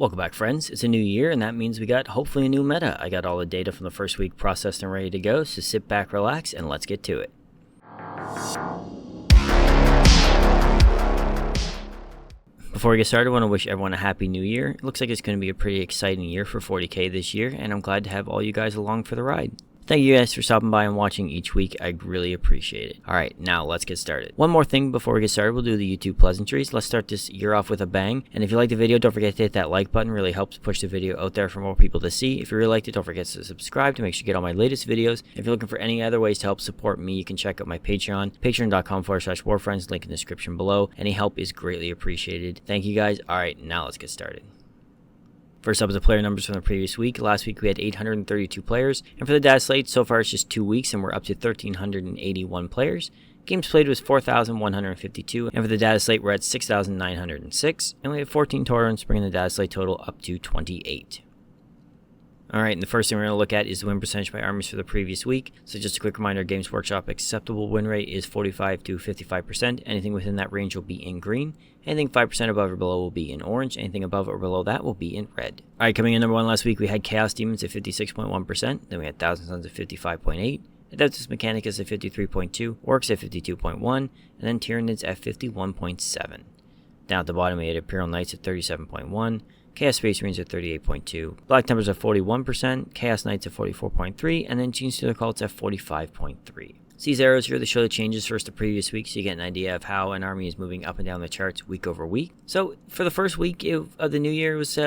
Welcome back, friends. It's a new year, and that means we got hopefully a new meta. I got all the data from the first week processed and ready to go, so sit back, relax, and let's get to it. Before we get started, I want to wish everyone a happy new year. It looks like it's going to be a pretty exciting year for 40k this year, and I'm glad to have all you guys along for the ride. Thank you guys for stopping by and watching each week. I really appreciate it. Alright, now let's get started. One more thing before we get started, we'll do the YouTube pleasantries. Let's start this year off with a bang. And if you liked the video, don't forget to hit that like button. It really helps push the video out there for more people to see. If you really liked it, don't forget to subscribe to make sure you get all my latest videos. If you're looking for any other ways to help support me, you can check out my Patreon, patreon.com/warfriends, link in the description below. Any help is greatly appreciated. Thank you guys. Alright, now let's get started. First up is the player numbers from the previous week. Last week we had 832 players, and for the Dataslate, so far it's just 2 weeks and we're up to 1,381 players. Games played was 4,152, and for the Dataslate we're at 6,906, and we have 14 tournaments, bringing the Dataslate total up to 28. Alright, and the first thing we're going to look at is the win percentage by armies for the previous week. So just a quick reminder, Games Workshop acceptable win rate is 45 to 55%. Anything within that range will be in green. Anything 5% above or below will be in orange. Anything above or below that will be in red. Alright, coming in number 1 last week, we had Chaos Demons at 56.1%. Then we had Thousand Sons at 55.8%. Adeptus Mechanicus at 53.2%. Orcs at 52.1%. And then Tyranids at 51.7%. Down at the bottom, we had Imperial Knights at 37.1%. Chaos Space Marines at 38.2%, Black Templars at 41%, Chaos Knights at 44.3%, and then Genestealer Cults at 45.3%. So these arrows here, they show the changes versus the previous week, so you get an idea of how an army is moving up and down the charts week over week. So for the first week of the new year, it was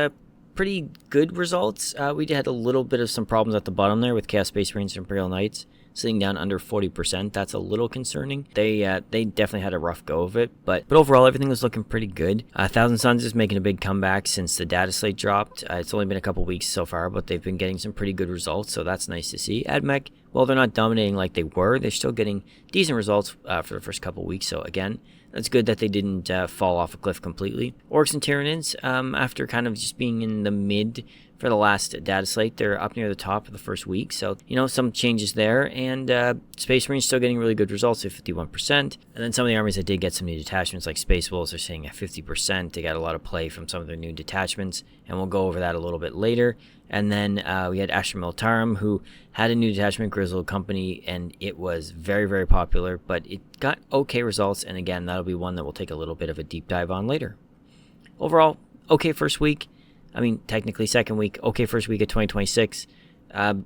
pretty good results. We had a little bit of some problems at the bottom there with Chaos Space Marines and Imperial Knights sitting down under 40%. That's a little concerning. They definitely had a rough go of it, but overall everything was looking pretty good. Thousand Sons is making a big comeback since the Dataslate dropped. It's only been a couple weeks so far, but they've been getting some pretty good results, so that's nice to see. AdMech, well, they're not dominating like they were. They're still getting decent results for the first couple weeks, so again, that's good that they didn't fall off a cliff completely. Orcs and Tyranids, after kind of just being in the mid for the last Dataslate, they're up near the top for the first week, so some changes there. And Space Marines still getting really good results at 51%. And then some of the armies that did get some new detachments, like Space Wolves, are sitting at 50%. They got a lot of play from some of their new detachments, and we'll go over that a little bit later. And then we had Astra Militarum, who had a new detachment, Grizzled Company, and it was very, very popular, but it got okay results, and again, that'll be one that we'll take a little bit of a deep dive on later. Overall, okay first week. I mean, technically second week, okay first week of 2026. A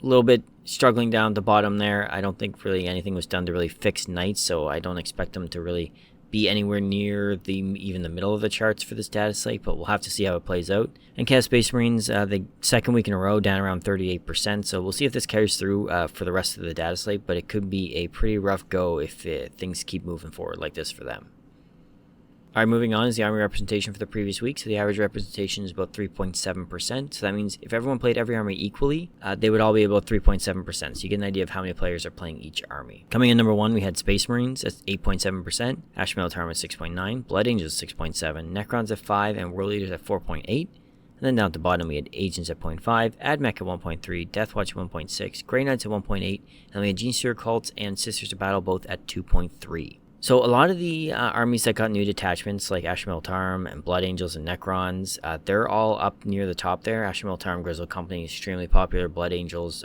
little bit struggling down the bottom there. I don't think really anything was done to really fix Knights, so I don't expect them to really be anywhere near even the middle of the charts for this Dataslate, but we'll have to see how it plays out. And Chaos Space Marines, the second week in a row, down around 38%, so we'll see if this carries through for the rest of the Dataslate, but it could be a pretty rough go if things keep moving forward like this for them. Alright, moving on is the army representation for the previous week. So the average representation is about 3.7%. So that means if everyone played every army equally, they would all be about 3.7%. So you get an idea of how many players are playing each army. Coming in number 1, we had Space Marines. That's 8.7%. Astra Militarum at 6.9%. Blood Angels at 6.7%. Necrons at 5%. And World Leaders at 4.8%. And then down at the bottom, we had Agents at 0.5%. AdMech at 1.3%. Deathwatch at 1.6%. Grey Knights at 1.8%. And we had Genestealer Cults and Sisters of Battle both at 2.3%. So a lot of the armies that got new detachments, like Astra Militarum and Blood Angels and Necrons, they're all up near the top there. Astra Militarum, Grizzled Company, extremely popular. Blood Angels,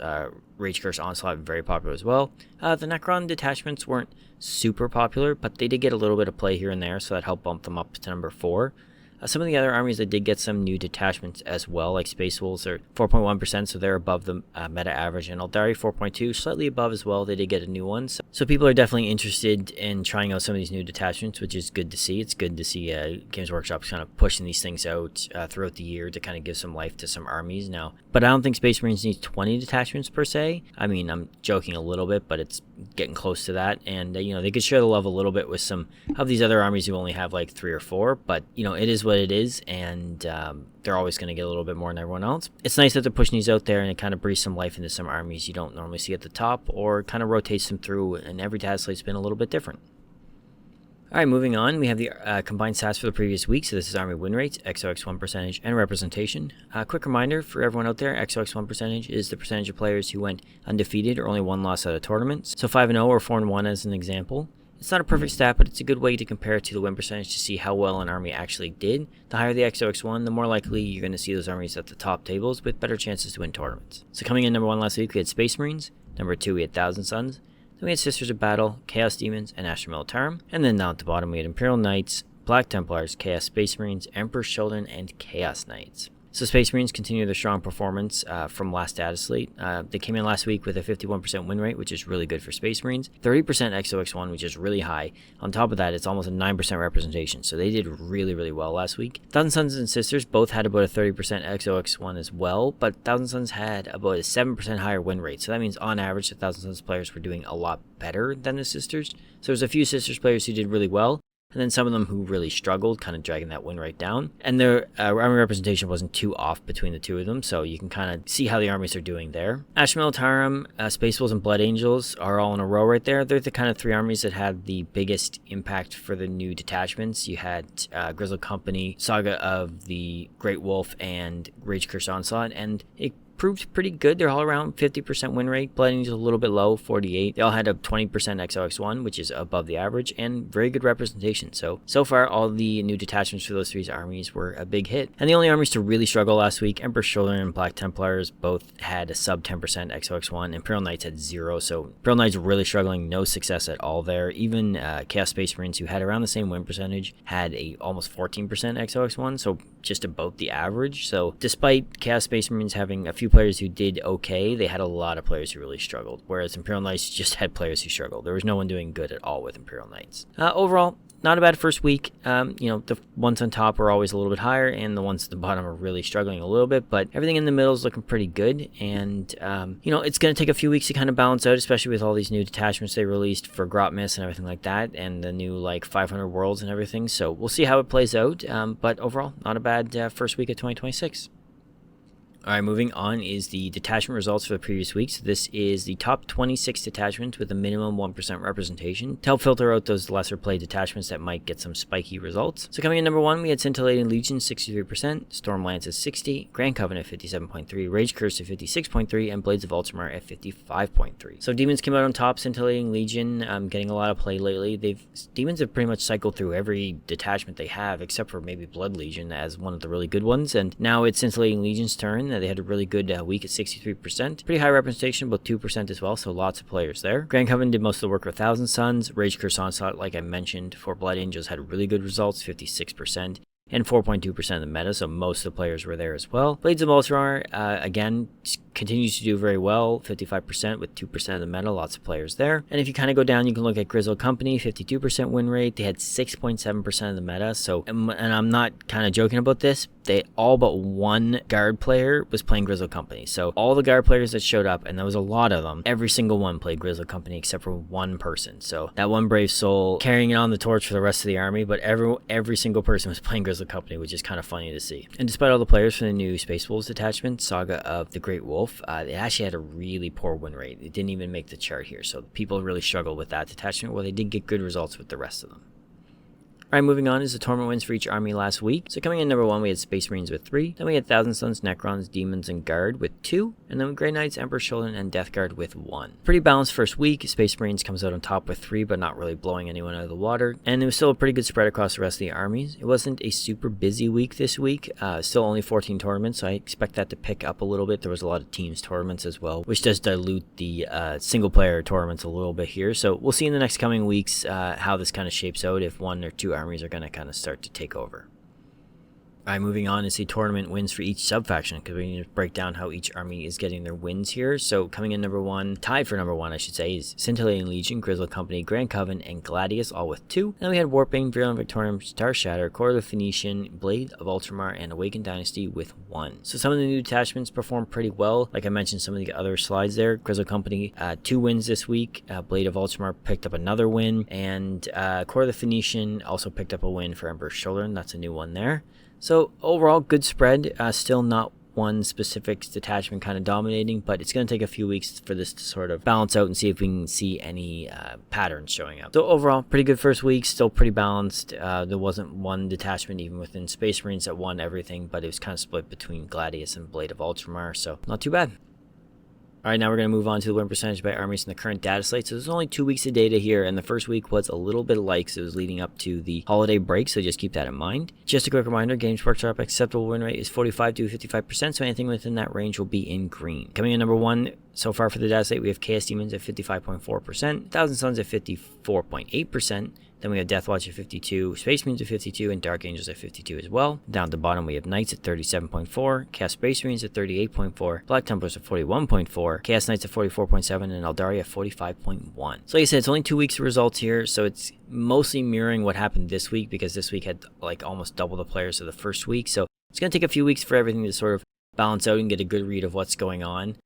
Rage Curse Onslaught, very popular as well. The Necron detachments weren't super popular, but they did get a little bit of play here and there, so that helped bump them up to number 4. Some of the other armies that did get some new detachments as well, like Space Wolves, are 4.1%, so they're above the meta average, and Aeldari 4.2%, slightly above as well. They did get a new one, so people are definitely interested in trying out some of these new detachments, which is good to see. It's good to see Games Workshop kind of pushing these things out throughout the year to kind of give some life to some armies now. But I don't think Space Marines need 20 detachments per se. I mean, I'm joking a little bit, but it's getting close to that, and they could share the love a little bit with some of these other armies who only have like 3 or 4, but it is what it is, and they're always going to get a little bit more than everyone else. It's nice that they're pushing these out there, and it kind of breathes some life into some armies you don't normally see at the top, or kind of rotates them through, and every Dataslate's been a little bit different. Alright, moving on, we have the combined stats for the previous week. So this is Army win rates, XOX1 percentage, and representation. Quick reminder for everyone out there, XOX1 percentage is the percentage of players who went undefeated or only one loss at a tournament. So 5-0 or 4-1 as an example. It's not a perfect stat, but it's a good way to compare it to the win percentage to see how well an army actually did. The higher the XOX1, the more likely you're going to see those armies at the top tables with better chances to win tournaments. So coming in number 1 last week, we had Space Marines. Number 2, we had Thousand Suns. Then we had Sisters of Battle, Chaos Demons, and Astra Militarum. And then down at the bottom, we had Imperial Knights, Black Templars, Chaos Space Marines, Emperor's Children, and Chaos Knights. So Space Marines continue their strong performance from last Dataslate. They came in last week with a 51% win rate, which is really good for Space Marines. 30% XOX1, which is really high. On top of that, it's almost a 9% representation, so they did really, really well last week. Thousand Suns and Sisters both had about a 30% XOX1 as well, but Thousand Suns had about a 7% higher win rate. So that means on average, the Thousand Suns players were doing a lot better than the Sisters. So there's a few Sisters players who did really well, and then some of them who really struggled, kind of dragging that win rate down. And their army representation wasn't too off between the two of them, so you can kind of see how the armies are doing there. Astra Militarum, Space Wolves, and Blood Angels are all in a row right there. They're the kind of 3 armies that had the biggest impact for the new detachments. You had Grizzled Company, Saga of the Great Wolf, and Rage Curse Onslaught, and it proved pretty good. They're all around 50% win rate. Blood Angels a little bit low, 48. They all had a 20% XOX1, which is above the average, and very good representation. So far, all the new detachments for those 3 armies were a big hit. And the only armies to really struggle last week, Emperor's Children and Black Templars both had a sub 10% XOX1. Imperial Knights had 0, so Imperial Knights really struggling, no success at all there. Even Chaos Space Marines, who had around the same win percentage, had a almost 14% XOX1, so just about the average. So despite Chaos Space Marines having a few players who did okay, they had a lot of players who really struggled, whereas Imperial Knights just had players who struggled. There was no one doing good at all with Imperial Knights. Overall, not a bad first week. The ones on top are always a little bit higher, and the ones at the bottom are really struggling a little bit, but everything in the middle is looking pretty good. And it's going to take a few weeks to kind of balance out, especially with all these new detachments they released for Grotmiss and everything like that, and the new 500 worlds and everything. So we'll see how it plays out, but overall, not a bad first week of 2026. Alright, moving on is the detachment results for the previous week. So this is the top 26 detachments with a minimum 1% representation to help filter out those lesser played detachments that might get some spiky results. So coming in number 1, we had Scintillating Legion 63%, Storm Lance at 60, Grand Covenant at 57.3, Rage Curse at 56.3, and Blades of Ultramar at 55.3. So Demons came out on top. Scintillating Legion getting a lot of play lately. Demons have pretty much cycled through every detachment they have, except for maybe Blood Legion as one of the really good ones, and now it's Scintillating Legion's turn. They had a really good week at 63%. Pretty high representation, about 2% as well, so lots of players there. Grand Covenant did most of the work with Thousand Suns. Rage Curse Onslaught, like I mentioned, for Blood Angels had really good results, 56%. And 4.2% of the meta, so most of the players were there as well. Blades of Ultramar, again, continues to do very well, 55% with 2% of the meta, lots of players there. And if you kind of go down, you can look at Grizzled Company, 52% win rate. They had 6.7% of the meta, so, and I'm not kind of joking about this, they all but one guard player was playing Grizzled Company. So all the guard players that showed up, and there was a lot of them, every single one played Grizzled Company except for one person. So that one brave soul carrying it on the torch for the rest of the army, but every single person was playing Grizzled Company, which is kind of funny to see. And despite all the players from the new Space Wolves detachment, Saga of the Great Wolf, it actually had a really poor win rate. It didn't even make the chart here, so people really struggled with that detachment, where they did get good results with the rest of them. Alright, moving on is the tournament wins for each army last week. So coming in number 1, we had Space Marines with 3. Then we had Thousand Suns, Necrons, Demons, and Guard with 2. And then Grey Knights, Emperor's Children, and Death Guard with 1. Pretty balanced first week. Space Marines comes out on top with 3, but not really blowing anyone out of the water. And it was still a pretty good spread across the rest of the armies. It wasn't a super busy week this week. Still only 14 tournaments, so I expect that to pick up a little bit. There was a lot of teams tournaments as well, which does dilute the single player tournaments a little bit here. So we'll see in the next coming weeks how this kind of shapes out, if 1 or 2 armies are going to kind of start to take over. Alright, moving on is the tournament wins for each sub-faction, because we need to break down how each army is getting their wins here. So coming in number 1, tied for number 1 I should say, is Scintillating Legion, Grizzled Company, Grand Coven, and Gladius, all with 2. Then we had Warping, Virulent Victorium, Star Shatter, Core of the Phoenician, Blade of Ultramar, and Awakened Dynasty with 1. So some of the new detachments performed pretty well. Like I mentioned, some of the other slides there. Grizzled Company, 2 wins this week. Blade of Ultramar picked up another win, and Core of the Phoenician also picked up a win for Emperor's Children. That's a new one there. So overall, good spread. Still not one specific detachment kind of dominating, but it's going to take a few weeks for this to sort of balance out and see if we can see any patterns showing up. So overall, pretty good first week, still pretty balanced. There wasn't one detachment even within Space Marines that won everything, but it was kind of split between Gladius and Blade of Ultramar, so not too bad. All right, now we're going to move on to the win percentage by armies in the current data slate. So there's only 2 weeks of data here, and the first week was a little bit light because it was leading up to the holiday break, so just keep that in mind. Just a quick reminder, Games Workshop acceptable win rate is 45 to 55%, so anything within that range will be in green. Coming in number 1 so far for the data slate, we have Chaos Demons at 55.4%, Thousand Suns at 54.8%, then we have Deathwatch at 52, Space Marines at 52, and Dark Angels at 52 as well. Down at the bottom, we have Knights at 37.4, Chaos Space Marines at 38.4, Black Templars at 41.4, Chaos Knights at 44.7, and Aeldari at 45.1. So like I said, it's only 2 weeks of results here, so it's mostly mirroring what happened this week, because this week had like almost double the players of the first week. So it's going to take a few weeks for everything to sort of balance out and get a good read of what's going on.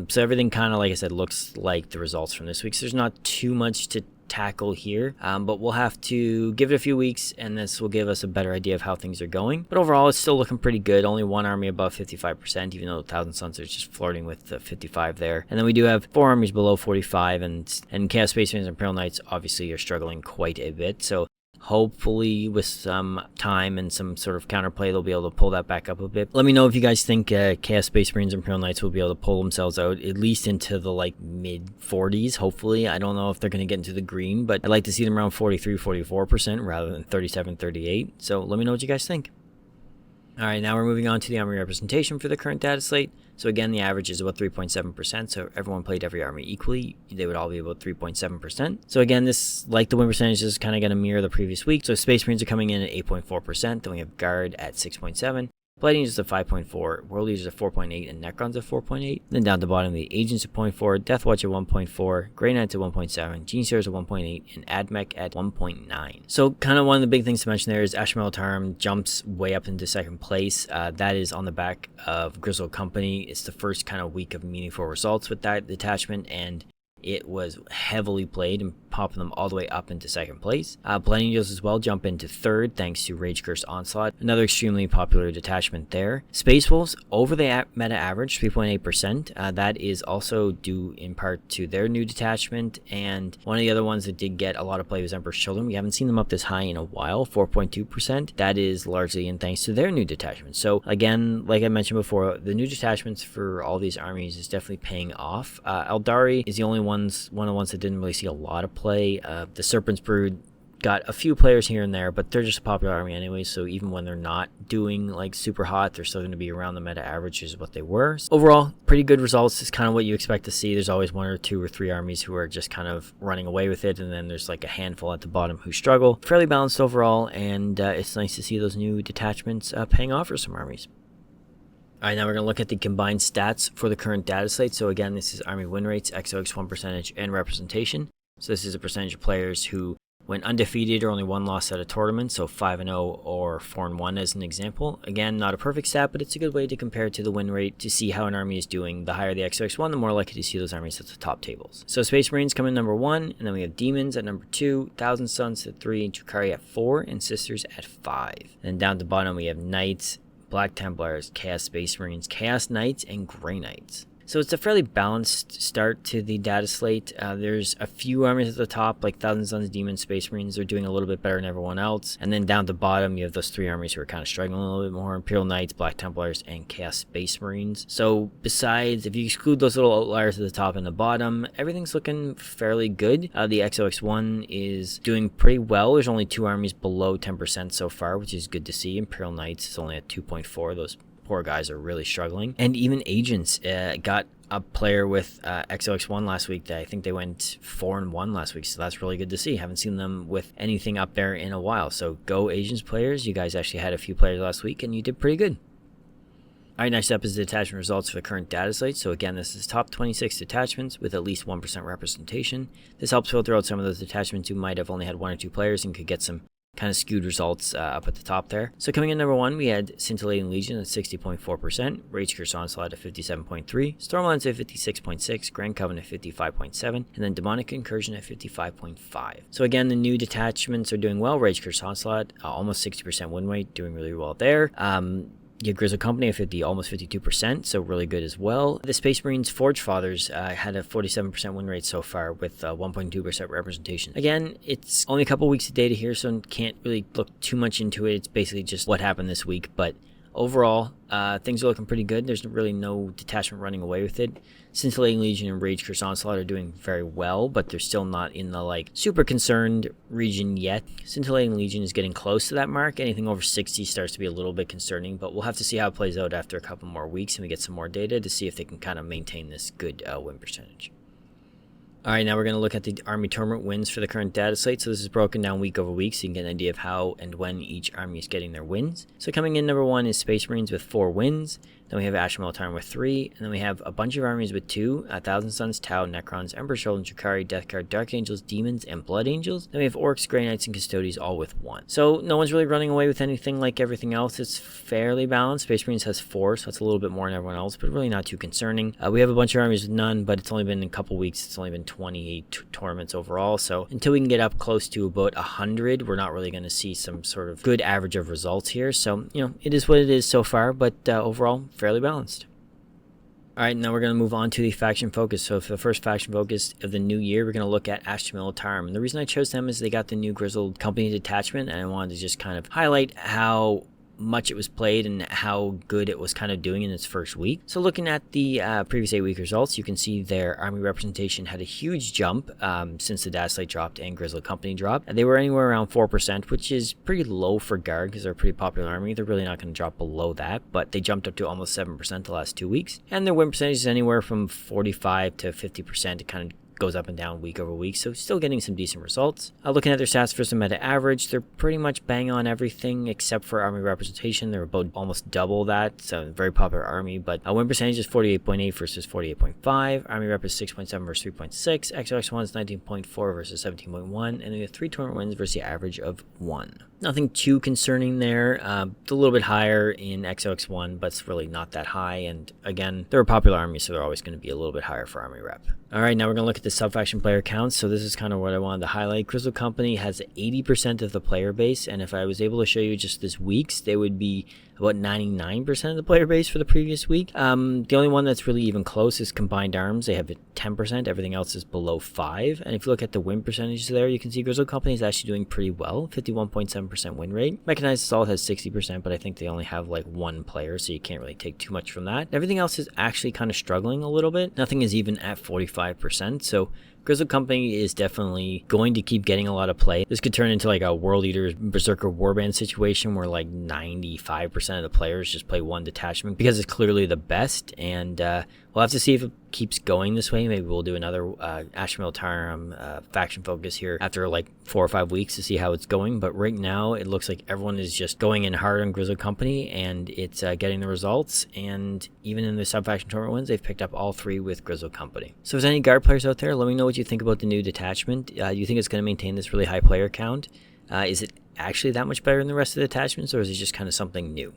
So everything kind of, like I said, looks like the results from this week. So there's not too much to tackle here, but we'll have to give it a few weeks, and this will give us a better idea of how things are going. But overall, it's still looking pretty good. Only one army above 55%, even though Thousand Suns are just flirting with the 55 there. And then we do have 4 armies below 45, and Chaos Space Marines and Imperial Knights obviously are struggling quite a bit. So hopefully with some time and some sort of counterplay, they'll be able to pull that back up a bit. Let me know if you guys think Chaos Space Marines and Imperial Knights will be able to pull themselves out at least into the like mid 40s, hopefully. I don't know if they're going to get into the green, but I'd like to see them around 43, 44% rather than 37, 38. So let me know what you guys think. All right, now we're moving on to the army representation for the current data slate. So again, the average is about 3.7%, so everyone played every army equally. They would all be about 3.7%. So again, this, like the win percentage, is kind of going to mirror the previous week. So Space Marines are coming in at 8.4%, then we have Guard at 6.7%. Blade Angels at 5.4, World Leaders at 4.8, and Necrons at 4.8. Then down the bottom, the Agents at 0.4, Deathwatch at 1.4, Grey Knights at 1.7, Genestealers at 1.8, and Admech at 1.9. So kind of one of the big things to mention there is Astra Militarum jumps way up into second place. That is on the back of Grizzled Company. It's the first kind of week of meaningful results with that detachment, and it was heavily played and popping them all the way up into second place. Blade Angels as well jump into third thanks to Rage Curse Onslaught, another extremely popular detachment there. Space Wolves over the meta average, 3.8%. That is also due in part to their new detachment, and one of the other ones that did get a lot of play was Emperor's Children. We haven't seen them up this high in a while, 4.2%. That is largely in thanks to their new detachment. So again, like I mentioned before, the new detachments for all these armies is definitely paying off. Aeldari is the only one of the ones that didn't really see a lot of play. The Serpent's Brood got a few players here and there, but they're just a popular army anyway, so even when they're not doing like super hot, they're still going to be around the meta average is what they were. So overall, pretty good results is kind of what you expect to see. There's always 1 or 2 or 3 armies who are just kind of running away with it, and then there's like a handful at the bottom who struggle. Fairly balanced overall, and it's nice to see those new detachments paying off for some armies. All right, now we're going to look at the combined stats for the current data slate. So again, this is army win rates, XOX1 percentage, and representation. So this is a percentage of players who went undefeated or only 1 loss at a tournament, so 5-0 or 4-1 as an example. Again, not a perfect stat, but it's a good way to compare to the win rate to see how an army is doing. The higher the XOX1, the more likely to see those armies at the top tables. So Space Marines come in number 1, and then we have Demons at number 2, Thousand Suns at 3, and Drukhari at 4, and Sisters at 5. And down at the bottom, we have Knights, Black Templars, Chaos Space Marines, Chaos Knights, and Grey Knights. So it's a fairly balanced start to the data slate. There's a few armies at the top, like Thousand Suns, Demons, Space Marines. They're doing a little bit better than everyone else. And then down at the bottom, you have those 3 armies who are kind of struggling a little bit more. Imperial Knights, Black Templars, and Chaos Space Marines. So besides, if you exclude those little outliers at the top and the bottom, everything's looking fairly good. The XOX1 is doing pretty well. There's only 2 armies below 10% so far, which is good to see. Imperial Knights is only at 2.4. Those poor guys are really struggling. And even Agents got a player with XOX1 last week. I think they went 4-1 last week, so that's really good to see. Haven't seen them with anything up there in a while. So go Agents players. You guys actually had a few players last week, and you did pretty good. All right, next up is the detachment results for the current data slate. So again, this is top 26 detachments with at least 1% representation. This helps filter out some of those detachments who might have only had 1 or 2 players and could get some kind of skewed results up at the top there. So coming in number 1, we had Scintillating Legion at 60.4%, Rage Curse Onslaught at 57.3%, Stormlands at 56.6%, Grand Covenant at 55.7%, and then Demonic Incursion at 55.5%. So again, the new detachments are doing well. Rage Curse Onslaught, almost 60% win rate, doing really well there. You have Grizzled Company at almost 52%, so really good as well. The Space Marines Forge Fathers had a 47% win rate so far with 1.2% representation. Again, it's only a couple weeks of data here, so can't really look too much into it. It's basically just what happened this week, but overall, things are looking pretty good. There's really no detachment running away with it. Scintillating Legion and Rage Curse Onslaught are doing very well, but they're still not in the like super concerned region yet. Scintillating Legion is getting close to that mark. Anything over 60 starts to be a little bit concerning, but we'll have to see how it plays out after a couple more weeks and we get some more data to see if they can kind of maintain this good win percentage. Alright, now we're going to look at the Army Tournament wins for the current data slate. So this is broken down week over week, so you can get an idea of how and when each army is getting their wins. So coming in number 1 is Space Marines with 4 wins. Then we have Astra Militarum with 3. And then we have a bunch of armies with 2. Thousand Sons, Tau, Necrons, Emperor's Children, Drukhari, Death Guard, Dark Angels, Demons, and Blood Angels. Then we have Orcs, Grey Knights, and Custodies all with 1. So no one's really running away with anything like everything else. It's fairly balanced. Space Marines has 4, so that's a little bit more than everyone else, but really not too concerning. We have a bunch of armies with none, but it's only been a couple weeks. It's only been 28 tournaments overall. So until we can get up close to about 100, we're not really going to see some sort of good average of results here. So, it is what it is so far, but overall, fairly balanced. Alright, now we're going to move on to the faction focus. So for the first faction focus of the new year, we're going to look at Astra Militarum. And the reason I chose them is they got the new Grizzled Company detachment, and I wanted to just kind of highlight how much it was played and how good it was kind of doing in its first week. So looking at the previous 8-week results, you can see their army representation had a huge jump since the Dataslate dropped and Grizzled Company dropped. And they were anywhere around 4%, which is pretty low for Guard because they're a pretty popular army. They're really not going to drop below that, but they jumped up to almost 7% the last 2 weeks. And their win percentage is anywhere from 45 to 50%. It kind of goes up and down week over week, so still getting some decent results. Looking at their stats for some meta average, they're pretty much bang on everything except for army representation. They're about almost double that, so a very popular army, but win percentage is 48.8 versus 48.5. Army rep is 6.7 versus 3.6. XOX1 is 19.4 versus 17.1, and then we have 3 tournament wins versus the average of 1. Nothing too concerning there. It's a little bit higher in XOX1, but it's really not that high. And again, they're a popular army, so they're always going to be a little bit higher for army rep. All right, now we're going to look at the sub-faction player counts. So this is kind of what I wanted to highlight. Grizzled Company has 80% of the player base, and if I was able to show you just this week's, they would be about 99% of the player base for the previous week. The only one that's really even close is Combined Arms. They have 10%. Everything else is below 5. And if you look at the win percentages there, you can see Grizzled Company is actually doing pretty well, 51.7% win rate. Mechanized Assault has 60%, but I think they only have like 1 player, so you can't really take too much from that. Everything else is actually kind of struggling a little bit. Nothing is even at 45%, so Grizzled Company is definitely going to keep getting a lot of play. This could turn into like a World Eater Berserker Warband situation where like 95% of the players just play one detachment because it's clearly the best, and we'll have to see if it keeps going this way. Maybe we'll do another Astra Militarum faction focus here after like 4 or 5 weeks to see how it's going, but right now it looks like everyone is just going in hard on Grizzled Company, and it's getting the results, and even in the sub-faction tournament wins, they've picked up all 3 with Grizzled Company. So if there's any Guard players out there, let me know what you think about the new detachment. Do you think it's going to maintain this really high player count? Is it actually that much better than the rest of the detachments, or is it just kind of something new?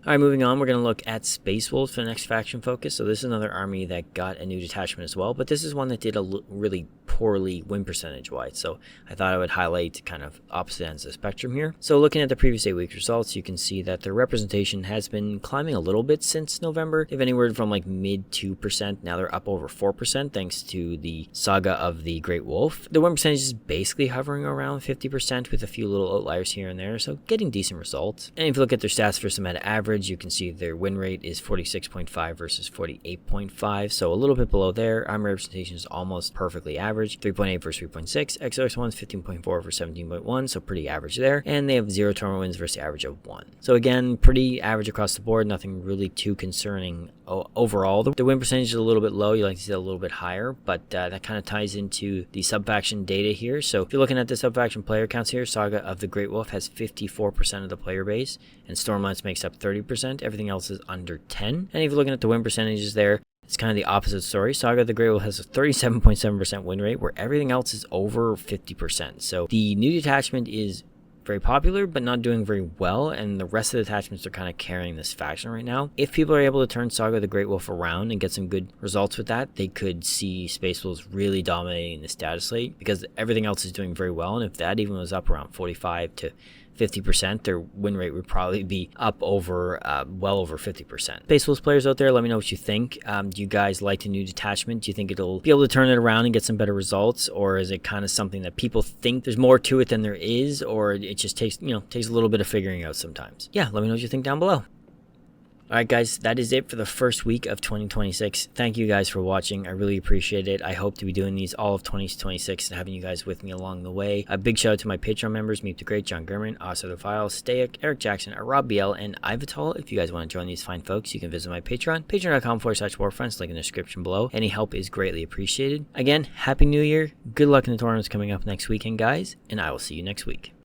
Alright, moving on, we're going to look at Space Wolves for the next faction focus. So this is another army that got a new detachment as well, but this is one that did really poorly win percentage-wise. So I thought I would highlight kind of opposite ends of the spectrum here. So looking at the previous 8-week results, you can see that their representation has been climbing a little bit since November. They've anywhere from like mid 2%. Now they're up over 4% thanks to the Saga of the Great Wolf. The win percentage is basically hovering around 50% with a few little outliers here and there, so getting decent results. And if you look at their stats for some meta average, you can see their win rate is 46.5 versus 48.5, so a little bit below there. Army representation is almost perfectly average, 3.8 versus 3.6. XOX1 is 15.4 versus 17.1, so pretty average there. And they have 0 tournament wins versus the average of 1. So again, pretty average across the board, nothing really too concerning overall. The win percentage is a little bit low. You like to see that a little bit higher, but that kind of ties into the sub-faction data here. So if you're looking at the sub-faction player counts here, Saga of the Great Wolf has 54% of the player base, and Stormlights makes up 30%. Everything else is under 10. And if you're looking at the win percentages there, it's kind of the opposite story. Saga of the Great Wolf has a 37.7% win rate, where everything else is over 50%. So the new detachment is very popular, but not doing very well, and the rest of the detachments are kind of carrying this faction right now. If people are able to turn Saga of the Great Wolf around and get some good results with that, they could see Space Wolves really dominating this data slate, because everything else is doing very well, and if that even was up around 45 to 50%, their win rate would probably be up over, well over 50%. Space Wolves players out there, let me know what you think. Do you guys like the new detachment? Do you think it'll be able to turn it around and get some better results? Or is it kind of something that people think there's more to it than there is? Or it just takes, takes a little bit of figuring out sometimes? Yeah, let me know what you think down below. Alright guys, that is it for the first week of 2026. Thank you guys for watching. I really appreciate it. I hope to be doing these all of 2026 and having you guys with me along the way. A big shout out to my Patreon members, Meep the Great, John Gurman, Asa the File, Stayak, Eric Jackson, Rob BL, and Ivatal. If you guys want to join these fine folks, you can visit my Patreon, patreon.com/warfriends, link in the description below. Any help is greatly appreciated. Again, Happy New Year. Good luck in the tournaments coming up next weekend, guys, and I will see you next week.